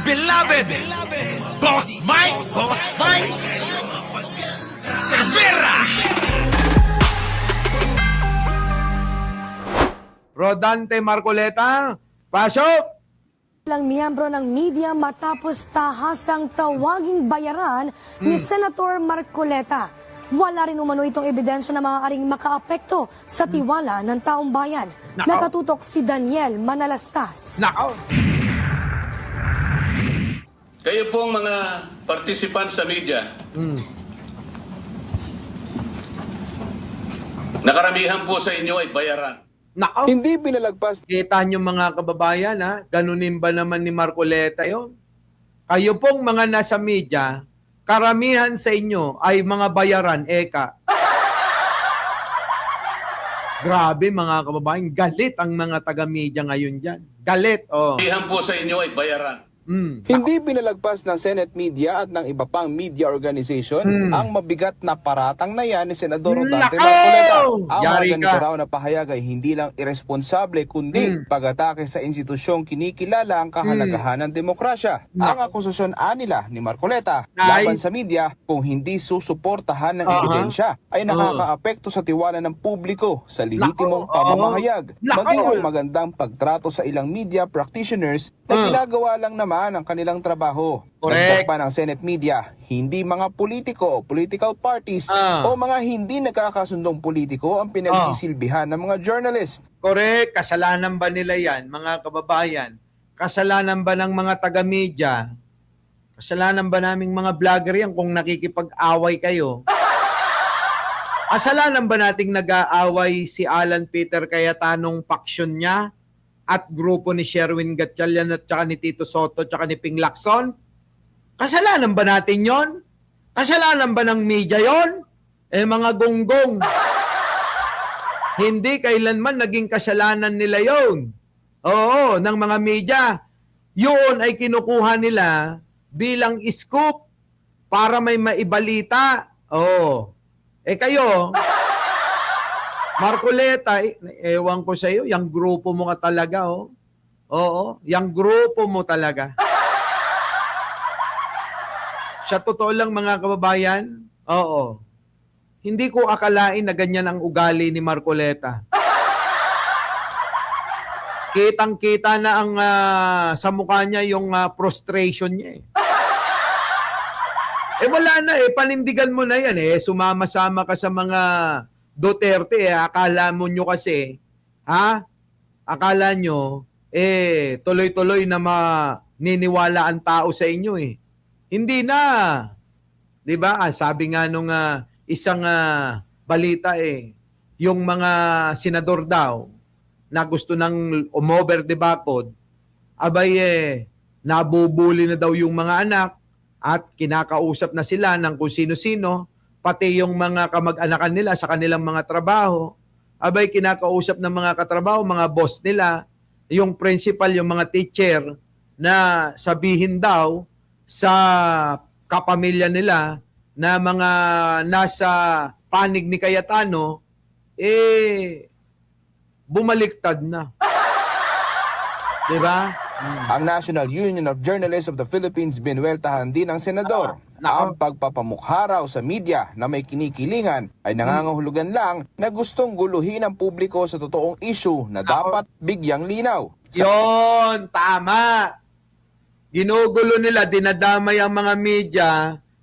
beloved, Boss Mike Cervera. Rodante Marcoleta, pasok! Lang miyembro ng media matapos tahasang tawaging bayaran ni Senator Marcoleta. Wala rin umano itong ebidensya na maaaring makaapekto sa tiwala ng taong bayan. Nako. Nakatutok si Daniel Manalastas. Nako! Kayo pong mga participant sa media, nakaramihan po sa inyo ay bayaran. Nako! Hindi pinalagpas Kita nyo mga kababayan, ha? Ganunin ba naman ni Marcoleta yon? Kayo pong mga nasa media, karamihan sa inyo ay mga bayaran, eka. Grabe mga kababayan, galit ang mga taga-media ngayon dyan. Galit, oh. Karamihan po sa inyo ay bayaran. Hindi pinalagpas ng Senate Media at ng iba pang media organization ang mabigat na paratang na yan ni Senador Rodante Nako! Marcoleta. Ang mga Yari ganito ka. raw na pahayag ay hindi lang irresponsable kundi pag-atake sa institusyong kinikilala ang kahalagahan ng demokrasya. Ang akusasyon nila ni Marcoleta Ay. laban sa media kung hindi susuportahan ng ebidensya ay nakakaapekto sa tiwala ng publiko sa lehitimong Nako! pamamahayag. Nako! Maging ang magandang pagtrato sa ilang media practitioners na ginagawa lang naman ang kanilang trabaho. Correct. Dagdag pa ng Senate Media, hindi mga politiko, political parties o mga hindi nagkakasundong politiko ang pinagsisilbihan ng mga journalist. Correct. Kasalanan ba nila yan, mga kababayan? Kasalanan ba ng mga taga-media? Kasalanan ba naming mga vlogger yan kung nakikipag-away kayo? Kasalanan ba nating nag-aaway si Alan Peter Cayatanong faksyon niya at grupo ni Sherwin Gatchalian at saka ni Tito Soto at saka ni Ping Lacson? Kasalanan ba natin yon? Kasalanan ba ng media yon? Mga gonggong. Hindi kailanman naging kasalanan nila yon. Oo, ng mga media. Yun ay kinukuha nila bilang scoop para may maibalita. Oo. Kayo, Marcoleta, ewan ko sa iyo, yung grupo mo ka talaga, oh. Oo, yung grupo mo talaga. Sa totoo lang mga kababayan, oo. Hindi ko akalain na ganyan ang ugali ni Marcoleta. Kitang-kita na ang sa mukha niya yung frustration niya. Wala na panindigan mo na yan sumama-sama ka sa mga Duterte akala mo nyo kasi, akala nyo, tuloy-tuloy na maniniwala ang tao sa inyo Hindi na. 'Di ba? Sabi nga nung isang balita yung mga senador daw na gusto ng umover the bakod, abay nabubuli na daw yung mga anak at kinakausap na sila ng kung sino-sino, pati yung mga kamag-anakan nila sa kanilang mga trabaho, abay kinakausap ng mga katrabaho, mga boss nila, yung principal, yung mga teacher, na sabihin daw sa kapamilya nila na mga nasa panig ni Cayetano, bumaliktad na. Diba? Ang National Union of Journalists of the Philippines binuweltahan din ng senador na ang pagpapamukha raw sa media na may kinikilingan ay nangangahulugan lang na gustong guluhin ang publiko sa totoong issue na dapat bigyang linaw. Yon, tama. Ginugulo nila, dinadamay ang mga media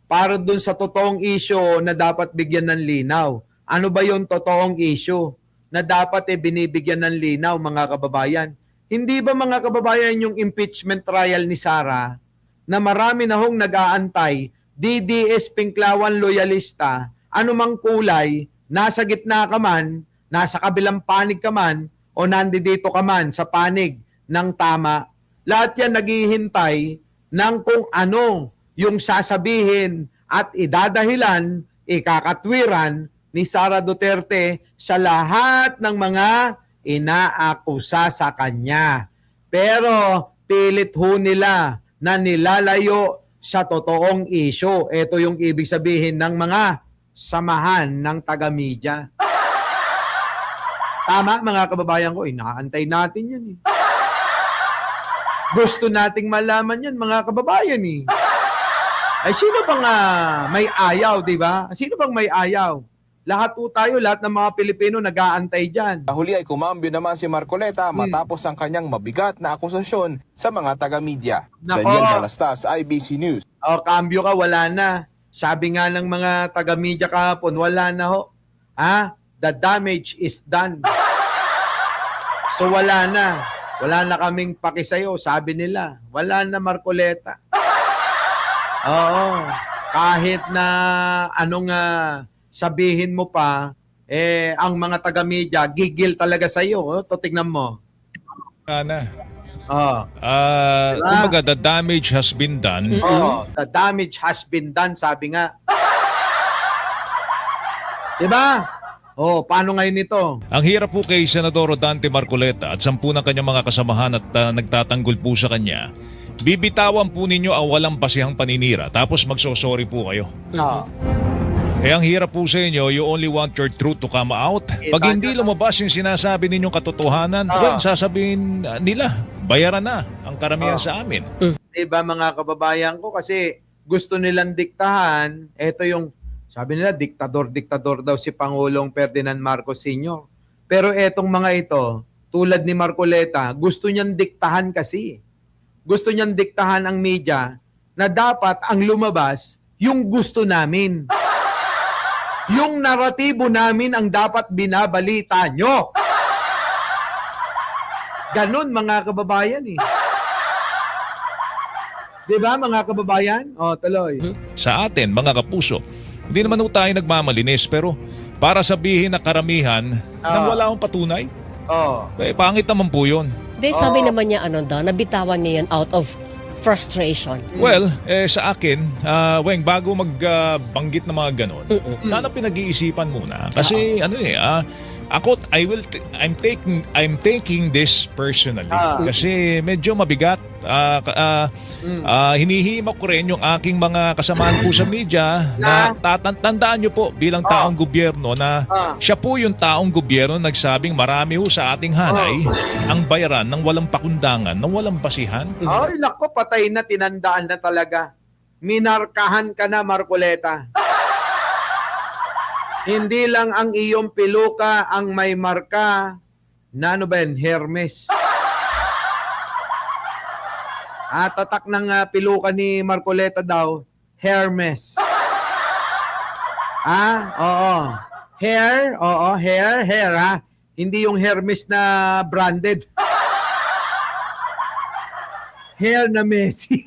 para dun sa totoong issue na dapat bigyan ng linaw. Ano ba yung totoong issue na dapat binibigyan ng linaw, mga kababayan? Hindi ba, mga kababayan, yung impeachment trial ni Sara na marami na hong nag-aantay, DDS, Pinklawan, loyalista, anumang kulay, nasa gitna ka man, nasa kabilang panig ka man, o nandito ka man sa panig ng tama, lahat yan naghihintay ng kung ano yung sasabihin at idadahilan, ikakatwiran ni Sara Duterte sa lahat ng mga inaakusa sa kanya. Pero pilit ho nila na nilalayo sa totoong issue. Ito yung ibig sabihin ng mga samahan ng taga-media. Tama mga kababayan ko, inaantay natin yan Gusto nating malaman yan, mga kababayan eh. Ay, sino bang may ayaw, di ba? Sino bang may ayaw? Lahat po tayo, lahat ng mga Pilipino nag-aantay dyan. Huli ay kumambyo naman si Marcoleta matapos ang kanyang mabigat na akusasyon sa mga taga-media. Nako. Daniel Balastas, IBC News. O, kambyo ka, wala na. Sabi nga ng mga taga-media kahapon, wala na ho. The damage is done. So wala na. Wala na kaming pakisayo, sabi nila. Wala na, Marcoleta. Oo. Kahit na anong sabihin mo pa, ang mga taga-media, gigil talaga sa'yo. To tignan mo. Ana. Oh. Kumbaga, the damage has been done. Oh, the damage has been done, sabi nga. Diba? Oh, paano ngayon ito? Ang hirap po kay Senador Dante Marcoleta at 10 ng kanyang mga kasamahan at nagtatanggol po sa kanya. Bibitawan po ninyo ang walang basihang paninira tapos magsosorry po kayo. Oh. Kaya ang hirap po sa inyo, you only want your truth to come out. Pag hindi lumabas yung sinasabi ninyong katotohanan, well, sasabihin nila, bayaran na ang karamihan sa amin. Diba mga kababayan ko, kasi gusto nilang diktahan, ito yung, sabi nila, diktador daw si Pangulong Ferdinand Marcos Sr. Pero etong mga ito, tulad ni Marcoleta, gusto niyang diktahan kasi. Gusto niyang diktahan ang media na dapat ang lumabas yung gusto namin. Yung naratibo namin ang dapat binabalita nyo. Ganon mga kababayan eh. Diba mga kababayan? O, tuloy. Sa atin, mga kapuso, hindi naman po tayo nagmamalinis pero para sabihin na karamihan nang wala akong patunay, pangit naman po yun. Di, sabi naman niya, nabitawan niya yan out of frustration. Well, sa akin, Weng, bago magbanggit ng mga ganon, sana pinag-iisipan muna. Kasi ako, I'm taking this personally. Kasi medyo mabigat. Hinihimok ko rin yung aking mga kasamahan po sa media na tandaan nyo po bilang taong gobyerno na siya po yung taong gobyerno nagsabing marami ho sa ating hanay ang bayaran ng walang pakundangan, ng walang basihan. Ay, nako, patay na, tinandaan na talaga. Minarkahan ka na, Marcoleta. Hindi lang ang iyong piluka ang may marka na Hermes. Tatak ng piluka ni Marcoleta daw, Hermes. Oo. Hair, hair. Hindi yung Hermes na branded. Hair na Messi.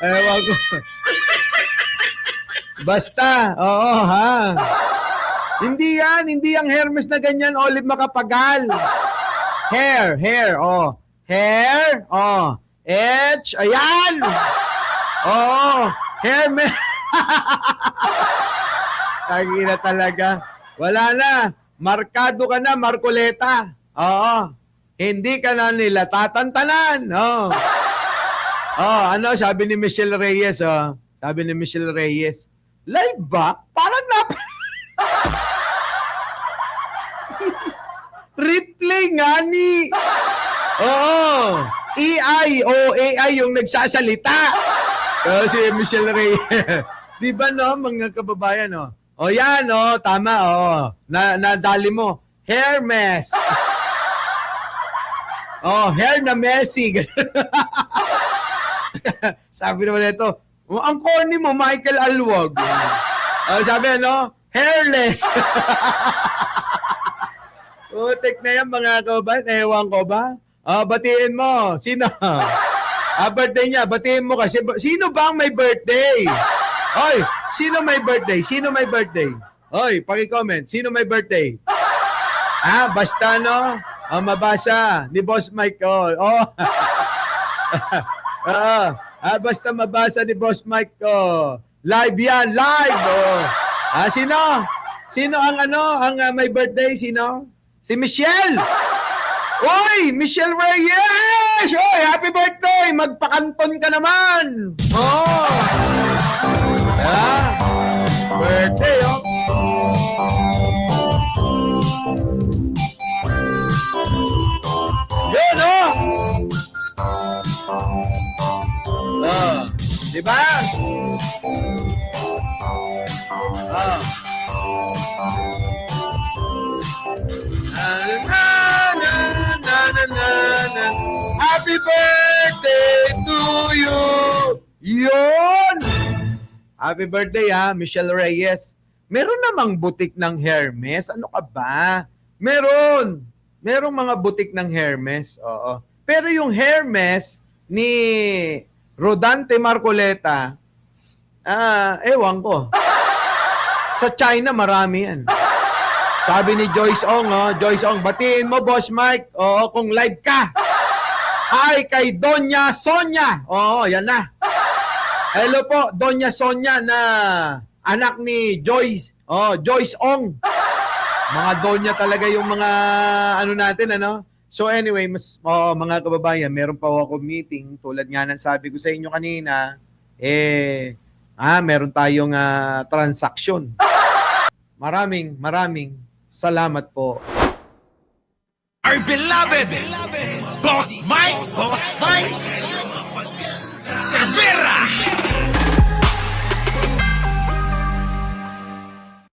Ewan ko. Basta, Hindi ang Hermes na ganyan, Olive Macapagal. Hair, Hair, ayan. Hermes. Tagina talaga. Wala na. Markado ka na, Marcoleta. Hindi ka na nila tatantanan. Sabi ni Michelle Reyes, Sabi ni Michelle Reyes, live ba? Parang replay nga ni. AI yung nagsasalita. Si Michelle Reyes. Di ba mga kababayan, yan, tama, nadali mo. Hermes. Hair na Messi. Sabi naman ito, ang corny mo, Michael Alwag. Sabi, hairless. Utik na yan, mga kababayan. Ewan ko ba? Batiin mo. Sino? Birthday niya. Batiin mo kasi. Sino ba ang may birthday? Oy, sino may birthday? Sino may birthday? Oy, paki-comment. Sino may birthday? Basta mabasa ni Boss Mike. Basta mabasa ni Boss Mike ko. Live yan, live. Sino? Sino ang may birthday? Sino? Si Michelle. Oy, Michelle Reyes. Oy, happy birthday. Magpakanton ka naman. Birthday, Di ba? Ah. Na. Happy birthday to you! Yun! Happy birthday ha, Michelle Reyes. Meron namang butik ng Hermes. Ano ka ba? Meron. Merong mga butik ng Hermes. Oo. Pero yung Hermes ni Rodante Marcoleta, ewan ko. Sa China, marami yan. Sabi ni Joyce Ong, Joyce Ong, batiin mo, Boss Mike. Oo, kung live ka. Hi kay Doña Sonia. Oo, yan na. Hello po, Doña Sonia na anak ni Joyce. Oh, Joyce Ong. Mga Doña talaga yung mga ano natin, ano? So anyway, mga kababayan, meron pa ako meeting tulad nga ng sabi ko sa inyo kanina, meron tayong transaction. Maraming salamat po. Our beloved Boss Mike! Boss Mike!